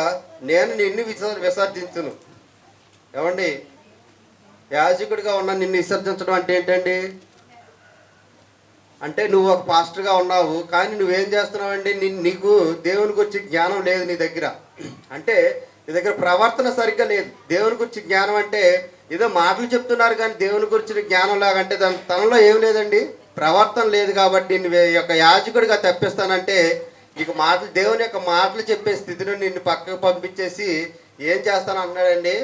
నేను నిన్ను విసర్జించును. ఏమండి యాజకుడిగా ఉన్న నిన్ను విసర్జించడం అంటే ఏంటండి, అంటే నువ్వు ఒక పాస్టర్గా ఉన్నావు, కానీ నువ్వేం చేస్తున్నావండి, నీకు దేవుని గురించి జ్ఞానం లేదు నీ దగ్గర. అంటే నీ దగ్గర ప్రవర్తన సరిగ్గా లేదు. దేవుని గురించి జ్ఞానం అంటే ఏదో మాటలు చెప్తున్నారు, కానీ దేవుని గురించిన జ్ఞానం లాగంటే తనలో ఏం లేదండి, ప్రవర్తన లేదు. కాబట్టి నువ్వు యొక్క యాజకుడిగా తప్పిస్తానంటే నీకు దేవుని యొక్క మాటలు చెప్పే స్థితిని నిన్ను పక్కకు పంపించేసి ఏం చేస్తాను అన్నాడండి,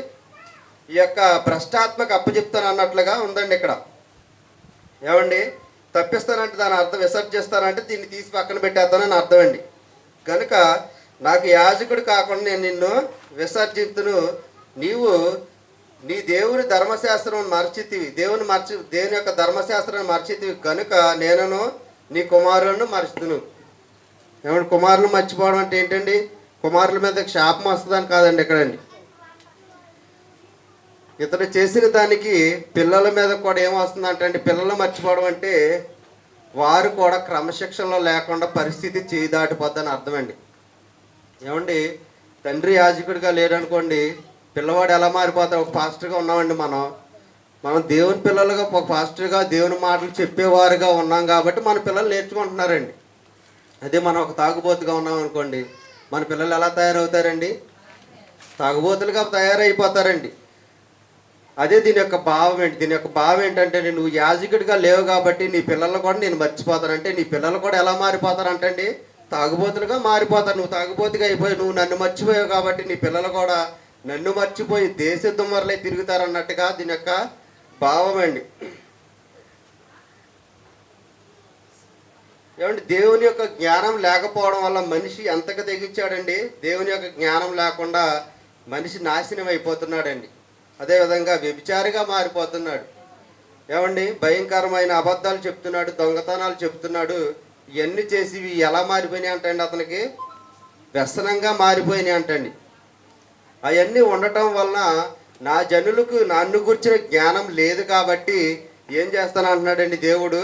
ఈ యొక్క భ్రష్టాత్మక అప్పచెప్తాను అన్నట్లుగా ఉందండి ఇక్కడ. ఏమండి తప్పిస్తానంటే దాని అర్థం విసర్జిస్తానంటే దీన్ని తీసి పక్కన పెట్టేస్తానని అర్థం అండి. కనుక నాకు యాజకుడు కాకుండా నేను నిన్ను విసర్జింతును. నీవు నీ దేవుని ధర్మశాస్త్రం మర్చితివి, దేవుని యొక్క ధర్మశాస్త్రాన్ని మర్చితివి కనుక నేను నీ కుమారులను మర్చుతును. ఏమంటే కుమారులు మర్చిపోవడం అంటే ఏంటండి, కుమారుల మీద శాపం వస్తుందని కాదండి ఇక్కడండి. ఇతను చేసిన దానికి పిల్లల మీద కూడా ఏమొస్తుందంటే అండి, పిల్లలు మర్చిపోవడం అంటే వారు కూడా క్రమశిక్షణలో లేకుండా పరిస్థితి చేయి దాటిపోద్దని అర్థమండి. ఏమండి తండ్రి యాజకుడిగా లేరనుకోండి, పిల్లవాడు ఎలా మారిపోతాడు. ఒక పాస్టర్గా ఉన్నామండి, మనం దేవుని పిల్లలుగా ఒక పాస్టర్గా దేవుని మాటలు చెప్పేవారుగా ఉన్నాం కాబట్టి మన పిల్లలు నేర్చుకుంటున్నారండి. అదే మనం ఒక తాగుబోతుగా ఉన్నాం అనుకోండి, మన పిల్లలు ఎలా తయారవుతారండి, తాగుబోతులుగా తయారైపోతారండి. అదే దీని యొక్క భావం ఏంటి, దీని యొక్క భావం ఏంటంటే నువ్వు యాజకుడిగా లేవు కాబట్టి నీ పిల్లలు కూడా నేను మర్చిపోతానంటే నీ పిల్లలు కూడా ఎలా మారిపోతారంటండి, తాగుబోతులుగా మారిపోతారు. నువ్వు తాగుబోతుగా అయిపోయి నువ్వు నన్ను మర్చిపోయావు కాబట్టి నీ పిల్లలు కూడా నన్ను మర్చిపోయి దేశ దుమ్మర్లై తిరుగుతారన్నట్టుగా దీని యొక్క భావం అండి. ఏమంటే దేవుని యొక్క జ్ఞానం లేకపోవడం వల్ల మనిషి ఎంతగా తెగించాడండి. దేవుని యొక్క జ్ఞానం లేకుండా మనిషి నాశనం అయిపోతున్నాడండి. అదేవిధంగా వ్యభిచారిగా మారిపోతున్నాడు. ఏమండి భయంకరమైన అబద్ధాలు చెప్తున్నాడు, దొంగతనాలు చెప్తున్నాడు. ఇవన్నీ చేసి ఎలా మారిపోయినాయి అంటండి, అతనికి వ్యసనంగా మారిపోయినాయి అంటండి. అవన్నీ ఉండటం వలన నా జనులకు నన్ను గురించిన జ్ఞానం లేదు కాబట్టి ఏం చేస్తానంటున్నాడండి దేవుడు,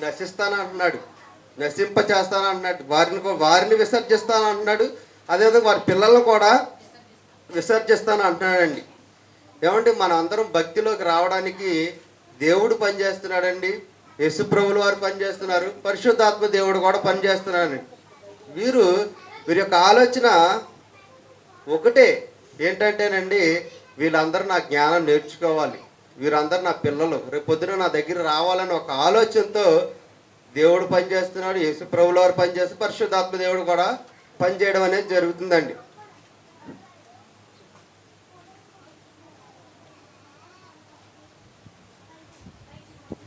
నశిస్తానంటున్నాడు, నశింపచేస్తానంటున్నాడు, వారిని విసర్జిస్తానంటున్నాడు. అదేవిధంగా వారి పిల్లలను కూడా విసర్జిస్తాను అంటున్నాడండి. ఏమండి, మనం అందరం భక్తిలోకి రావడానికి దేవుడు పనిచేస్తున్నాడండి, యేసుప్రభులు వారు పనిచేస్తున్నారు, పరిశుద్ధాత్మ దేవుడు కూడా పనిచేస్తున్నాడు. వీరి యొక్క ఆలోచన ఒకటే, ఏంటంటేనండి, వీళ్ళందరూ నా జ్ఞానం నేర్చుకోవాలి, వీరందరూ నా పిల్లలు, రేపు పొద్దున నా దగ్గర రావాలని ఒక ఆలోచనతో దేవుడు పనిచేస్తున్నాడు, యేసుప్రభులు వారు పనిచేస్తూ పరిశుద్ధాత్మ దేవుడు కూడా పనిచేయడం అనేది జరుగుతుందండి.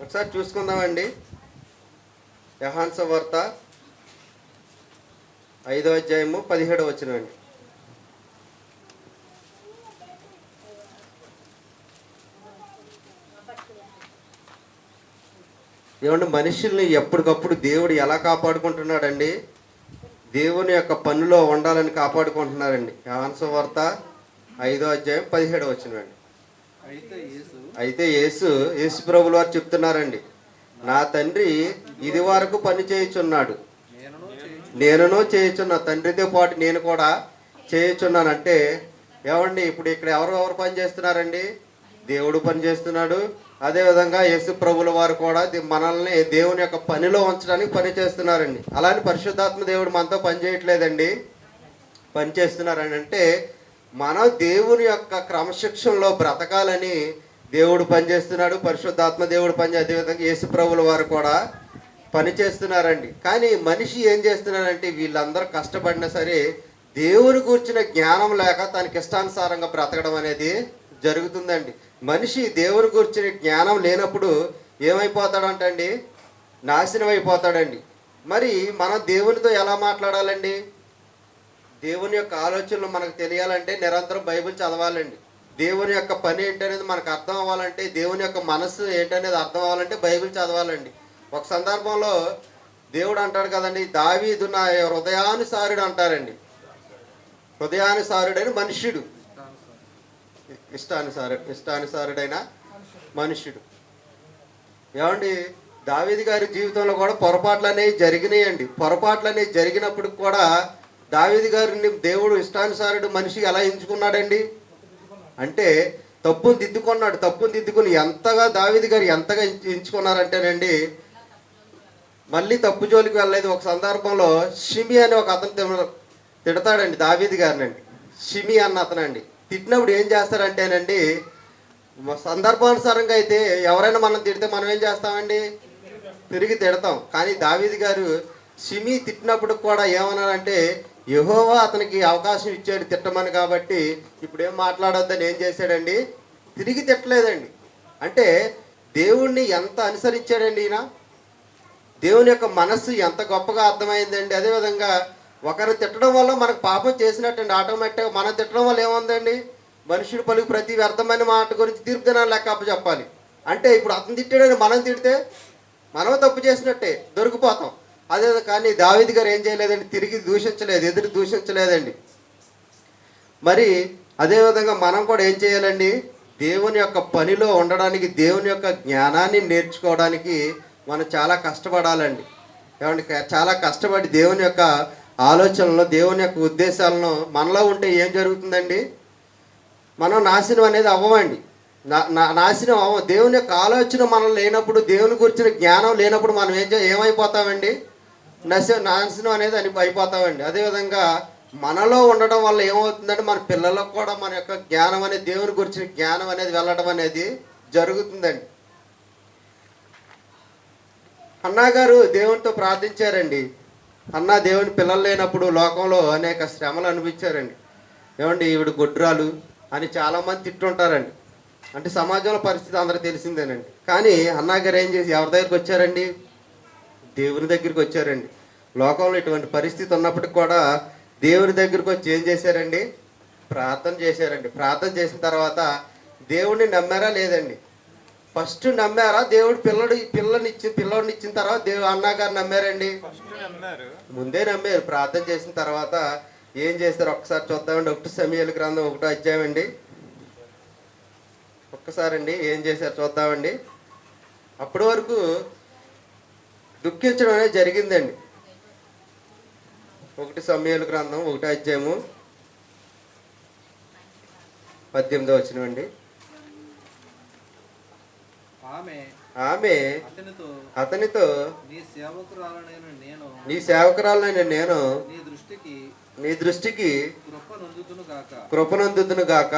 ఒకసారి చూసుకుందామండి. యోహాను సువార్త 5వ అధ్యాయము 17వ వచనం అండి. ఏమంటే మనుషుల్ని ఎప్పటికప్పుడు దేవుడు ఎలా కాపాడుకుంటున్నాడండి, దేవుని యొక్క పనులో ఉండాలని కాపాడుకుంటున్నారండి. యోహాను సువార్త 5వ అధ్యాయం 17వ వచనం అండి. అయితే యేసు ప్రభులు వారు చెప్తున్నారండి, నా తండ్రి ఇది వరకు పని చేయుచున్నాడు, నేనును చేయుచున్నా, తండ్రితో పాటు నేను కూడా చేయుచున్నాను. అంటే ఏమండి, ఇప్పుడు ఇక్కడ ఎవరు పని చేస్తున్నారండి, దేవుడు పని చేస్తున్నాడు. అదేవిధంగా యేసు ప్రభుల వారు కూడా మనల్ని దేవుని యొక్క పనిలో ఉంచడానికి పని చేస్తున్నారండి. అలానే పరిశుద్ధాత్మ దేవుడు మనతో పని చేయట్లేదండి, పని చేస్తున్నారని. అంటే మనం దేవుని యొక్క క్రమశిక్షణలో బ్రతకాలని దేవుడు పనిచేస్తున్నాడు, పరిశుద్ధాత్మ దేవుడు అదేవిధంగా యేసు ప్రభుల వారు కూడా పని చేస్తున్నారండి. కానీ మనిషి ఏం చేస్తున్నారంటే, వీళ్ళందరూ కష్టపడినా సరే దేవుని కూర్చున్న జ్ఞానం లేక తనకి ఇష్టానుసారంగా బ్రతకడం అనేది జరుగుతుందండి. మనిషి దేవుని కూర్చున్న జ్ఞానం లేనప్పుడు ఏమైపోతాడంటండి, నాశనం అయిపోతాడండి. మరి మనం దేవునితో ఎలా మాట్లాడాలండి, దేవుని యొక్క ఆలోచనలు మనకు తెలియాలంటే నిరంతరం బైబిల్ చదవాలండి. దేవుని యొక్క పని ఏంటనేది మనకు అర్థం అవ్వాలంటే, దేవుని యొక్క మనస్సు ఏంటనేది అర్థం అవ్వాలంటే బైబిల్ చదవాలండి. ఒక సందర్భంలో దేవుడు అంటాడు కదండి, దావీదు నా హృదయానుసారుడు అంటారండి. హృదయానుసారుడైన మనుష్యుడు, ఇష్టానుసారుడైన మనుష్యుడు. ఏమండి, దావీదు గారి జీవితంలో కూడా పొరపాట్లు అనేవి జరిగినాయండి. పొరపాట్లు అనేవి జరిగినప్పుడు కూడా దావీదు గారిని దేవుడు ఇష్టానుసారుడు మనిషి ఎలా ఎంచుకున్నాడండి అంటే, తప్పును దిద్దుకుని ఎంతగా దావీదు గారు ఎంతగా ఎంచుకున్నారంటేనండి, మళ్ళీ తప్పు జోలికి వెళ్ళలేదు. ఒక సందర్భంలో షిమి అని ఒక అతను తిడతాడండి దావీదు గారినండి. షిమి అన్న అతనండి. తిట్టినప్పుడు ఏం చేస్తారంటేనండి, సందర్భానుసారంగా అయితే ఎవరైనా మనం తిడితే మనం ఏం చేస్తామండి, తిరిగి తిడతాం. కానీ దావీదు గారు షిమి తిట్టినప్పుడు కూడా ఏమన్నారంటే, యెహోవా అతనికి అవకాశం ఇచ్చాడు తిట్టమని, కాబట్టి ఇప్పుడు ఏం మాట్లాడొద్దని ఏం చేశాడండి, తిరిగి తిట్టలేదండి. అంటే దేవుణ్ణి ఎంత అనుసరించాడండి ఈయన, దేవుని యొక్క మనస్సు ఎంత గొప్పగా అర్థమైందండి. అదేవిధంగా ఒకరిని తిట్టడం వల్ల మనకు పాపం చేసినట్టండి. ఆటోమేటిక్గా మనం తిట్టడం వల్ల ఏముందండి, మనుషుడు పలుకు ప్రతి వ్యర్థమైన మాట గురించి తీర్పు దినాలు లెక్క చెప్పాలి. అంటే ఇప్పుడు అతను తిట్టాడని మనం తిడితే మనం తప్పు చేసినట్టే, దొరికిపోతాం. అదే కానీ దావీదు గారు ఏం చేయలేదండి, తిరిగి దూషించలేదు, ఎదురు దూషించలేదండి. మరి అదేవిధంగా మనం కూడా ఏం చేయాలండి, దేవుని యొక్క పనిలో ఉండడానికి, దేవుని యొక్క జ్ఞానాన్ని నేర్చుకోవడానికి మనం చాలా కష్టపడాలండి. ఏమంటే చాలా కష్టపడి దేవుని యొక్క ఆలోచనలు, దేవుని యొక్క ఉద్దేశాలను మనలో ఉంటే ఏం జరుగుతుందండి, మనం నాశనం అనేది అవ్వమండి. నాశనం అవ్వం. దేవుని యొక్క ఆలోచన మనం లేనప్పుడు, దేవుని గురించిన జ్ఞానం లేనప్పుడు మనం ఏమైపోతామండి, నాశనం అనేది అయిపోతామండి. అదేవిధంగా మనలో ఉండడం వల్ల ఏమవుతుందంటే, మన పిల్లలకు కూడా మన యొక్క జ్ఞానం అనేది, దేవుని గురించిన జ్ఞానం అనేది వెళ్ళడం అనేది జరుగుతుందండి. అన్నా గారు దేవునితో ప్రార్థించారండి. అన్నా దేవుని పిల్లలు లేనప్పుడు లోకంలో అనేక శ్రమలు అనిపించారండి. ఏమండి, ఈవిడ గొడ్రాలు అని చాలామంది తిట్టుంటారండి. అంటే సమాజంలో పరిస్థితి అందరూ తెలిసిందేనండి. కానీ అన్నా గారు ఏం చేసి ఎవరి దగ్గరికి వచ్చారండి, దేవుని దగ్గరికి వచ్చారండి. లోకంలో ఇటువంటి పరిస్థితి ఉన్నప్పటికి కూడా దేవుని దగ్గరికి వచ్చి ఏం చేశారండి, ప్రార్థన చేశారండి. ప్రార్థన చేసిన తర్వాత దేవుణ్ణి నమ్మారా లేదండి, ఫస్ట్ నమ్మారా? దేవుడు పిల్లోడిని ఇచ్చిన తర్వాత అన్నగారు నమ్మారండి? ముందే నమ్మారు. ప్రార్థన చేసిన తర్వాత ఏం చేస్తారు ఒక్కసారి చూద్దామండి. 1 సమూయేలు గ్రంథం 1వ అధ్యాయం అండి. ఒక్కసారి అండి ఏం చేశారు చూద్దామండి. అప్పటి వరకు దుఃఖించడం అనేది జరిగిందండి. 1 సమూయేలు గ్రంథం 1వ అధ్యాయము 18వ వచనం అండి. ఆమె అతనితో నీ సేవకురాలనైన నేను నీ దృష్టికి కృపనొందుదును గాక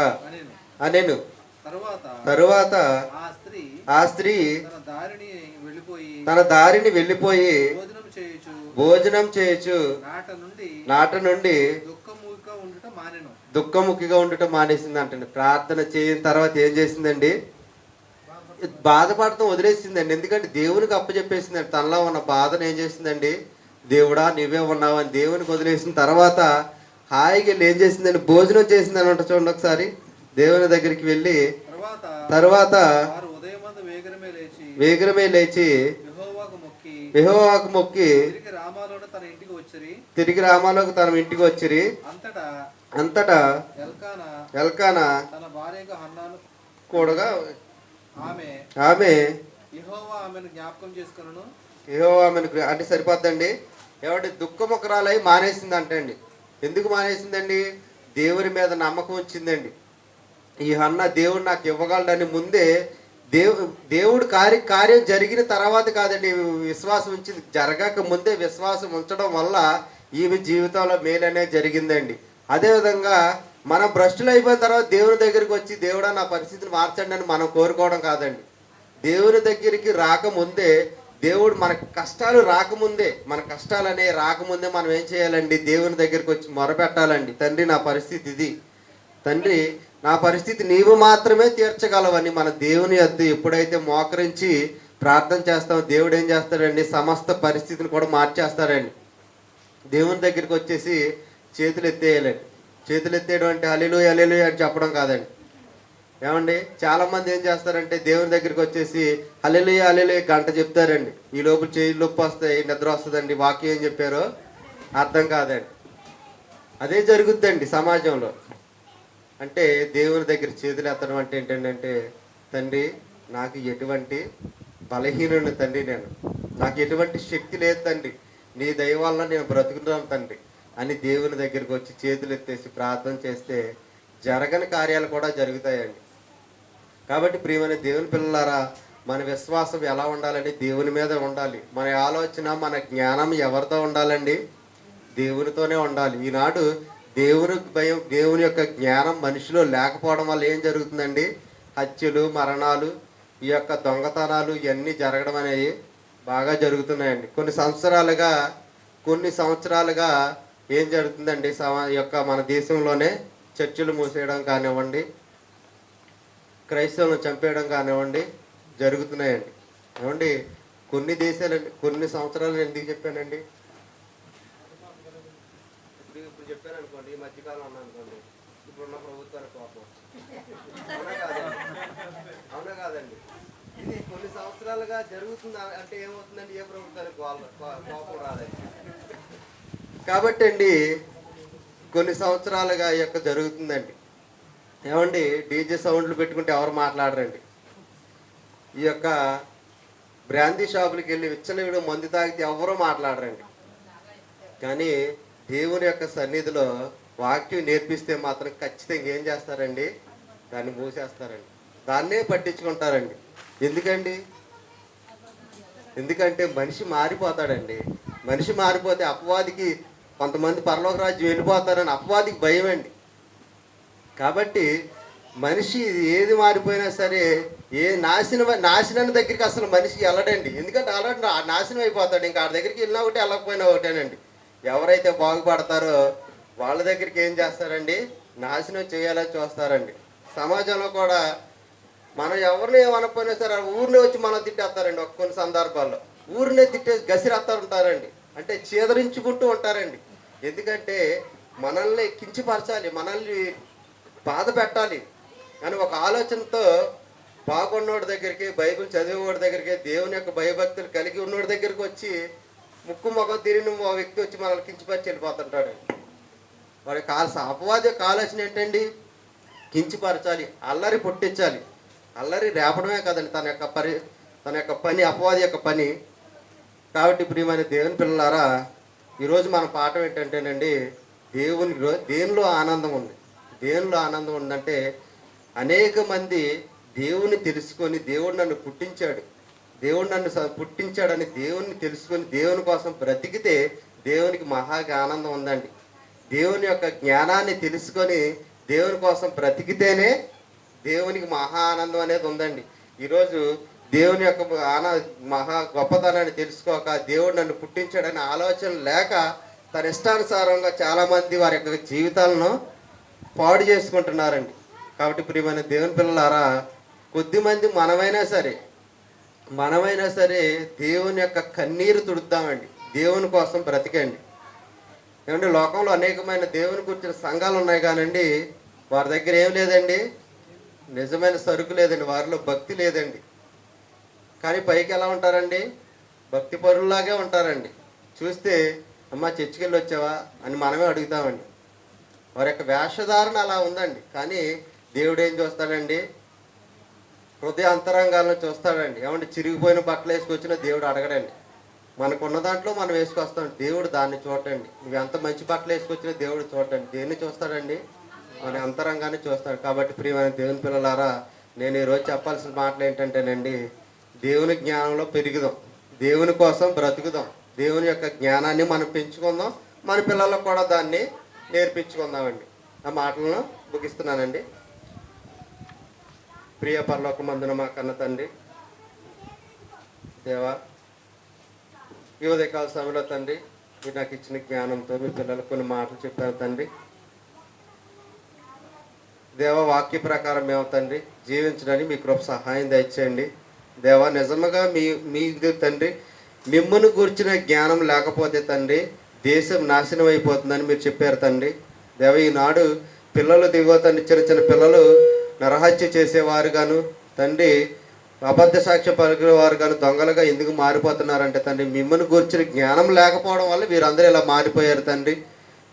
అనెను. తరువాత ఆ స్త్రీ తన దారిని వెళ్ళిపోయి భోజనం చేయొచ్చు నాట నుండి దుఃఖముఖిగా ఉండటం మానేసింది అంటండి. ప్రార్థన చేయని తర్వాత ఏం చేసిందండి? బాధపడటం వదిలేసిందండి. ఎందుకంటే దేవునికి అప్పచెప్పేసిందండి. తనలో ఉన్న బాధను ఏం చేసిందండి? దేవుడా నీవే ఉన్నావని దేవునికి వదిలేసిన తర్వాత హాయిగా వెళ్ళి ఏం చేసిందండి? భోజనం చేసిందని అంట. చూడండి ఒకసారి. దేవుని దగ్గరికి వెళ్ళి తర్వాత వేగరమే లేచి యెహోవాకు మొక్కి తిరిగి రామాలోకి తన ఇంటికి వచ్చిరి. అంతటా ఎల్కానా కూడగా ఆమె యెహోవా ఆమెను జ్ఞాపకం చేసుకొనును. యెహోవా ఆమెను అంటే సరిపోద్దండి. ఏమంటే దుఃఖముఖరాలై మానేసింది అంటండి. ఎందుకు మానేసిందండి? దేవుని మీద నమ్మకం వచ్చిందండి. ఈ హన్న దేవుడు నాకు ఇవ్వగలడని ముందే దేవుడు కార్యం జరిగిన తర్వాత కాదండి విశ్వాసం ఉంచింది. జరగక ముందే విశ్వాసం ఉంచడం వల్ల ఈమె జీవితంలో మేలనేది జరిగిందండి. అదేవిధంగా మనం భ్రష్టులు అయిపోయిన తర్వాత దేవుని దగ్గరికి వచ్చి దేవుడా నా పరిస్థితిని మార్చండి అని మనం కోరుకోవడం కాదండి. దేవుని దగ్గరికి రాకముందే, దేవుడు మన కష్టాలు రాకముందే, మన కష్టాలు అనేవి రాకముందే మనం ఏం చేయాలండి? దేవుని దగ్గరికి వచ్చి మొరపెట్టాలండి. తండ్రి నా పరిస్థితి ఇది, తండ్రి నా పరిస్థితి నీవు మాత్రమే తీర్చగలవని మన దేవుని వద్ద ఎప్పుడైతే మోకరించి ప్రార్థన చేస్తామో దేవుడు ఏం చేస్తాడండి? సమస్త పరిస్థితిని కూడా మార్చేస్తాడండి. దేవుని దగ్గరికి వచ్చేసి చేతులు ఎత్తేయాలండి. చేతులు ఎత్తేయడం అంటే హల్లెలూయా హల్లెలూయా అని చెప్పడం కాదండి. ఏమండి చాలామంది ఏం చేస్తారంటే దేవుని దగ్గరికి వచ్చేసి హల్లెలూయా హల్లెలూయా గంట చెప్తారండి. ఈ లోపల చేయి నొప్పి వస్తాయి, నిద్ర వస్తుందండి, వాక్యం ఏం చెప్పారో అర్థం కాదండి. అదే జరుగుద్దండి సమాజంలో. అంటే దేవుని దగ్గర చేతులు ఎత్తడం అంటే ఏంటంటే తండ్రి నాకు ఎటువంటి బలహీనుని తండ్రి, నాకు ఎటువంటి శక్తి లేదు తండ్రి, నీ దయ వల్ల నేను బ్రతుకుతున్నాను తండ్రి అని దేవుని దగ్గరికి వచ్చి చేతులు ఎత్తేసి ప్రార్థన చేస్తే జరగని కార్యాలు కూడా జరుగుతాయండి. కాబట్టి ప్రియమైన దేవుని పిల్లలారా, మన విశ్వాసం ఎలా ఉండాలండి? దేవుని మీద ఉండాలి. మన ఆలోచన, మన జ్ఞానం ఎవరితో ఉండాలండి? దేవునితోనే ఉండాలి. ఈనాడు దేవుని భయం, దేవుని యొక్క జ్ఞానం మనిషిలో లేకపోవడం వల్ల ఏం జరుగుతుందండి? హత్యలు, మరణాలు, ఈ యొక్క దొంగతనాలు ఇవన్నీ జరగడం అనేవి బాగా జరుగుతున్నాయండి. కొన్ని సంవత్సరాలుగా ఏం జరుగుతుందండి? మన దేశంలోనే చర్చిలు మూసేయడం కానివ్వండి, క్రైస్తవులను చంపేయడం కానివ్వండి జరుగుతున్నాయండి. ఏమండి కొన్ని సంవత్సరాలు ఎందుకు చెప్పానండి? ఇప్పుడు చెప్పాను అనుకోండి, ఈ మధ్యకాలం అన్నా అనుకోండి, ఇప్పుడున్న ప్రభుత్వానికి కోపం. అవునా కాదండి? ఇది కొన్ని సంవత్సరాలుగా జరుగుతుంది అంటే ఏమవుతుందండి? ఏ ప్రభుత్వానికి కోపం రాదండి. కాబట్టి అండి కొన్ని సంవత్సరాలుగా ఈ యొక్క జరుగుతుందండి. ఏమండి డీజే సౌండ్లు పెట్టుకుంటే ఎవరు మాట్లాడరండి. ఈ యొక్క బ్రాందీ షాపులకి వెళ్ళి విచ్చలవిడు మందు తాగితే ఎవరూ మాట్లాడరండి. కానీ దేవుని యొక్క సన్నిధిలో వాక్యం నేర్పిస్తే మాత్రం ఖచ్చితంగా ఏం చేస్తారండి? దాన్ని మూసేస్తారండి, దాన్నే పట్టించుకుంటారండి. ఎందుకంటే మనిషి మారిపోతాడండి. మనిషి మారిపోతే అపవాదికి, కొంతమంది పరలోక రాజ్యం వెళ్ళిపోతారని అపవాదికి భయం అండి. కాబట్టి మనిషి ఏది మారిపోయినా సరే, ఏ నాశనాన్ని దగ్గరికి అసలు మనిషి వెళ్ళడండి. ఎందుకంటే ఆల్రెడీ నాశనం అయిపోతాడు. ఇంకా ఆడ దగ్గరికి వెళ్ళినా ఒకటే, వెళ్ళకపోయినా ఒకటేనండి. ఎవరైతే బాగుపడతారో వాళ్ళ దగ్గరికి ఏం చేస్తారండి? నాశనం చేయాలని చూస్తారండి. సమాజంలో కూడా మనం ఎవరిని ఏమనకపోయినా సరే ఊరినే వచ్చి మనం తిట్టేస్తారండి. కొన్ని సందర్భాల్లో ఊరినే తిట్టేసి గసిరేస్తారు ఉంటారండి. అంటే చీదరించుకుంటూ ఉంటారండి. ఎందుకంటే మనల్ని కించపరచాలి, మనల్ని బాధ పెట్టాలి అని ఒక ఆలోచనతో బాగున్నోడి దగ్గరికి, బైబిల్ చదివేవాడి దగ్గరికి, దేవుని యొక్క భయభక్తులు కలిగి ఉన్నోడి దగ్గరికి వచ్చి ముక్కు మొగం తిరిగిన ఓ వ్యక్తి వచ్చి మనల్ని కించిపరిచి వెళ్ళిపోతుంటాడు. వాడి అపవాది యొక్క ఆలోచన ఏంటండి? కించిపరచాలి, అల్లరి పుట్టించాలి. అల్లరి రేపడమే కదండి తన యొక్క పని, అపవాది యొక్క పని. కాబట్టి ప్రియమైన దేవుని పిల్లలారా, ఈరోజు మన పాఠం ఏంటంటేనండి, దేనిలో ఆనందం ఉంది. దేనిలో ఆనందం ఉందంటే, అనేక మంది దేవుని తెలుసుకొని దేవుడు నన్ను పుట్టించాడు, దేవుడు నన్ను పుట్టించాడని దేవుణ్ణి తెలుసుకొని దేవుని కోసం బ్రతికితే దేవునికి మహాగా ఆనందం ఉందండి. దేవుని యొక్క జ్ఞానాన్ని తెలుసుకొని దేవుని కోసం బ్రతికితేనే దేవునికి మహా ఆనందం అనేది ఉందండి. ఈరోజు దేవుని యొక్క మహా గొప్పతనాన్ని తెలుసుకోక దేవుడు నన్ను పుట్టించాడనే ఆలోచన లేక తన ఇష్టానుసారంగా చాలామంది వారి యొక్క జీవితాలను పాడు చేసుకుంటున్నారండి. కాబట్టి ప్రియమైన దేవుని పిల్లలారా, కొద్దిమంది మనమైనా సరే దేవుని యొక్క కన్నీరు తుడుద్దామండి, దేవుని కోసం బ్రతికండి. ఏమంటే లోకంలో అనేకమైన దేవుని గురించిన సంఘాలు ఉన్నాయి కానండి, వారి దగ్గర ఏం లేదండి, నిజమైన సరుకు లేదండి, వారిలో భక్తి లేదండి. కానీ పైకి ఎలా ఉంటారండి? భక్తి పరుల్లాగే ఉంటారండి. చూస్తే అమ్మ చర్చికి వెళ్ళి వచ్చావా అని మనమే అడుగుతామండి. వారి యొక్క వేషధారణ అలా ఉందండి. కానీ దేవుడు ఏం చూస్తాడండి? హృదయ అంతరంగాలను చూస్తాడండి. ఏమంటే చిరిగిపోయిన బట్టలు వేసుకొచ్చినా దేవుడు అడగడండి. మనకున్న దాంట్లో మనం వేసుకొస్తాం, దేవుడు దాన్ని చూడండి. నువ్వు ఎంత మంచి బట్టలు వేసుకొచ్చినా దేవుడు చూడండి. దేన్ని చూస్తాడండి? మన అంతరంగాన్ని చూస్తాడు. కాబట్టి ప్రియమైన దేవుని పిల్లలారా, నేను ఈరోజు చెప్పాల్సిన మాటలు ఏంటంటేనండి, దేవుని జ్ఞానంలో పెరుగుదాం, దేవుని కోసం బ్రతుకుదాం, దేవుని యొక్క జ్ఞానాన్ని మనం పెంచుకుందాం, మన పిల్లలకు కూడా దాన్ని నేర్పించుకుందామండి. ఆ మాటలను ముగిస్తున్నానండి. ప్రియ పరలోకమందున మా కన్న తండ్రి, దేవా, ఈ ఉదయకాల సమయంలో తండ్రి మీరు నాకు ఇచ్చిన జ్ఞానంతో మీ పిల్లలకు కొన్ని మాటలు చెప్పారు తండ్రి. దేవ, వాక్య ప్రకారం మేము తండ్రి జీవించడానికి మీ కృప సహాయం దయచేయండి. దేవా, నిజముగా మీ తండ్రి మిమ్మల్ని కూర్చిన జ్ఞానం లేకపోతే తండ్రి దేశం నాశనం అయిపోతుందని మీరు చెప్పారు తండ్రి. దేవ, ఈనాడు పిల్లలు దిగో తండ్రి, చిన్న పిల్లలు నరహత్య చేసేవారు గాను తండ్రి, అబద్ధ సాక్ష్యం పలికేవారు గాను దొంగలుగా ఎందుకు మారిపోతున్నారంటే తండ్రి మిమ్మల్ని కూర్చిన జ్ఞానం లేకపోవడం వల్ల వీరందరూ ఇలా మారిపోయారు తండ్రి.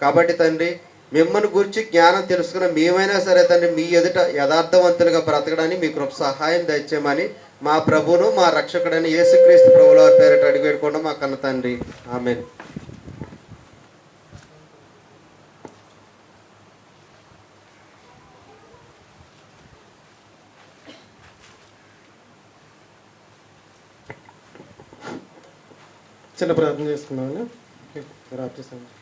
కాబట్టి తండ్రి మిమ్మల్ని గురించి జ్ఞానం తెలుసుకున్న మేమైనా సరే తండ్రి మీ ఎదుట యథార్థవంతులుగా బ్రతకడానికి మీ కృప సహాయం దయచేయమని మా ప్రభువును మా రక్షకుడని యేసుక్రీస్తు ప్రభువుల వారి పేరిట అడిగి పెట్టుకోవడం మా కన్న తండ్రి. ఆమేన్. చిన్న ప్రార్థన చేసుకున్నాను. రాత్రి సమయం